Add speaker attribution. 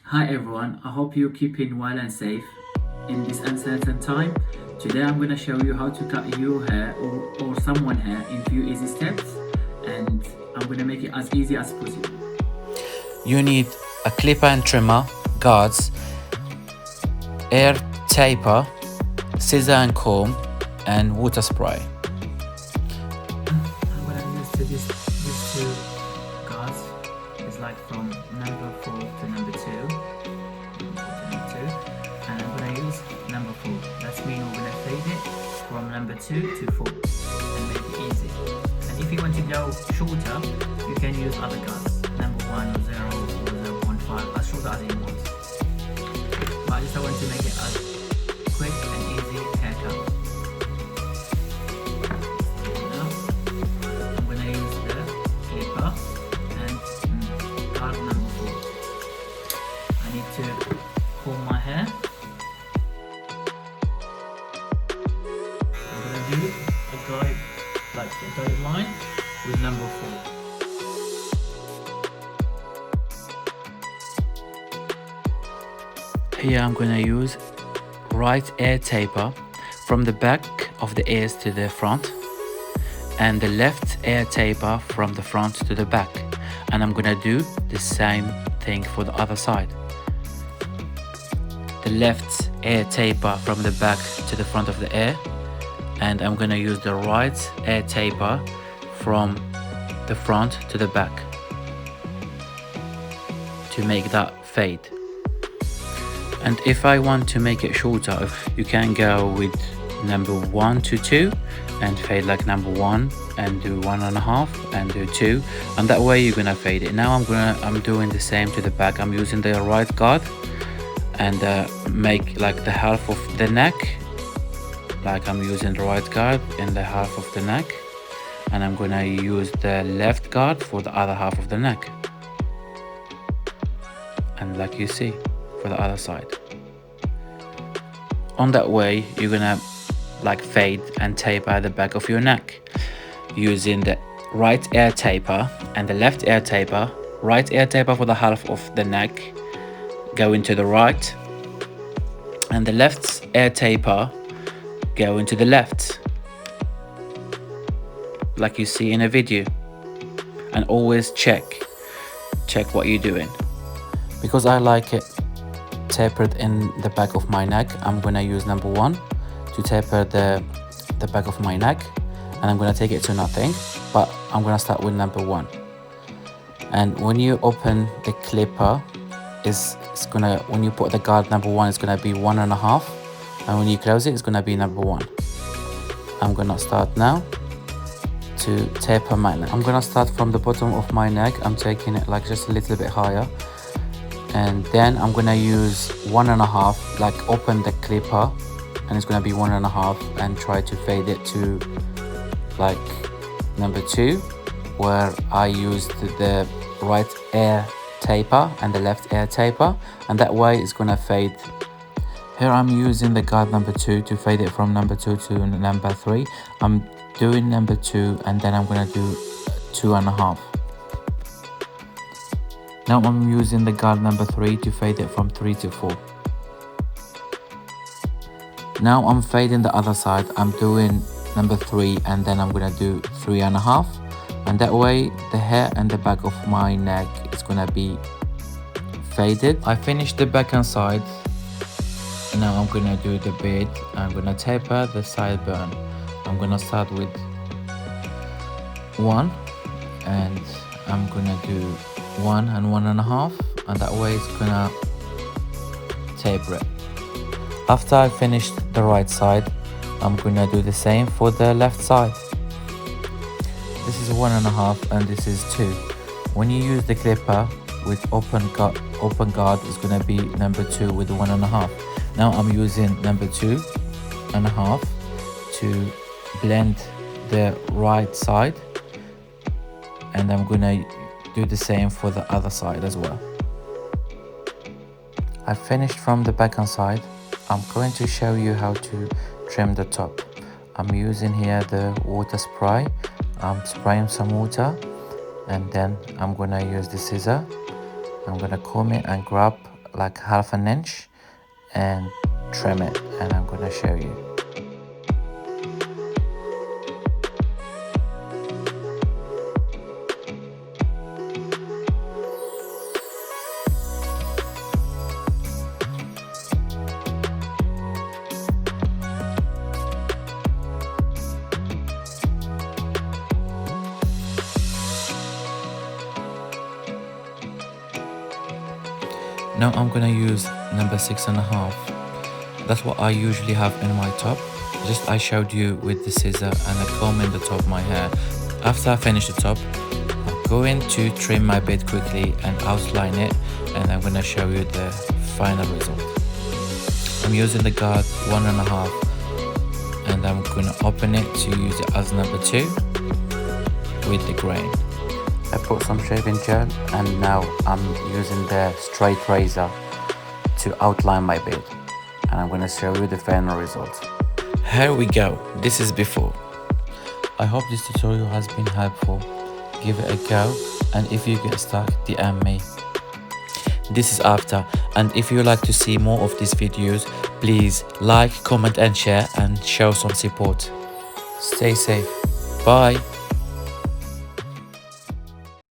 Speaker 1: Hi everyone, I hope you're keeping well and safe in this uncertain time. Today I'm going to show you how to cut your hair or someone's hair in few easy steps, and I'm going to make it as easy as possible.
Speaker 2: You need a clipper and trimmer, guards, air taper, scissor and comb, and water spray.
Speaker 1: I'm going to use these two guards. It's like from number 4 to number 2. And I'm going to use number 4. That's mean we're going to fade it from number 2 to 4 and make it easy. And if you want to go shorter, you can use other guards, number 1 or 0 or 0.5, as short as you want. But I just want to make it as quick and easy haircut. Now I'm going to use the clipper and guard number 4. I need to comb my hair. I'm going to do a guideline with number 4.
Speaker 2: Here I'm going to use right ear taper from the back of the ears to the front, and the left ear taper from the front to the back. And I'm going to do the same thing for the other side. The left ear taper from the back to the front of the ear, and I'm going to use the right ear taper from the front to the back to make that fade. And if I want to make it shorter, you can go with number 1 to 2 and fade like number 1 and do 1.5 and do 2, and that way you're gonna fade it. Now I'm doing the same to the back. I'm using the right guard and make like the half of the neck, like I'm using the right guard in the half of the neck, and I'm gonna use the left guard for the other half of the neck, and like you see for the other side. On that way you're gonna like fade and taper at the back of your neck using the right ear taper and the left ear taper. Right ear taper for the half of the neck going to the right, and the left ear taper going to the left, like you see in a video. And always check what you're doing, because I like it tapered in the back of my neck. I'm gonna use number 1 to taper the back of my neck, and I'm gonna take it to nothing, but I'm gonna start with number 1. And when you open the clipper, when you put the guard number 1, it's gonna be 1.5, and when you close it, it's gonna be number 1. I'm gonna start now to taper my neck. I'm gonna start from the bottom of my neck. I'm taking it like just a little bit higher, and then I'm gonna use 1.5, like open the clipper, and it's gonna be 1.5, and try to fade it to like number 2, where I used the right ear taper and the left ear taper, and that way it's gonna fade. Here I'm using the guard number 2 to fade it from number 2 to number 3. I'm doing number 2, and then I'm gonna do 2.5. Now I'm using the guard number 3 to fade it from 3 to 4. Now I'm fading the other side. I'm doing number 3, and then I'm gonna do 3.5, and that way the hair and the back of my neck is gonna be faded. I finished the back and side. Now I'm gonna do the beard. I'm gonna taper the sideburn. I'm gonna start with 1, and I'm gonna do 1 and 1.5, and that way it's gonna taper it. After I finished the right side, I'm gonna do the same for the left side. This is 1.5 and this is 2. When you use the clipper with open guard, it's gonna be number 2 with 1.5. Now I'm using number 2.5 to blend the right side, and I'm gonna do the same for the other side as well. I finished from the back and side. I'm going to show you how to trim the top. I'm using here the water spray. I'm spraying some water, and then I'm gonna use the scissor. I'm gonna comb it and grab like half an inch and trim it, and I'm gonna show you. Now I'm gonna use number 6.5. That's what I usually have in my top. Just I showed you with the scissor and a comb in the top of my hair. After I finish the top, I'm going to trim my beard quickly and outline it, and I'm gonna show you the final result. I'm using the guard 1.5, and I'm gonna open it to use it as number 2 with the grain. I put some shaving gel, and now I'm using the straight razor to outline my beard, and I'm gonna show you the final result. Here we go, this is before. I hope this tutorial has been helpful. Give it a go, and if you get stuck, DM me. This is after, and if you like to see more of these videos, please like, comment and share, and show some support. Stay safe. Bye.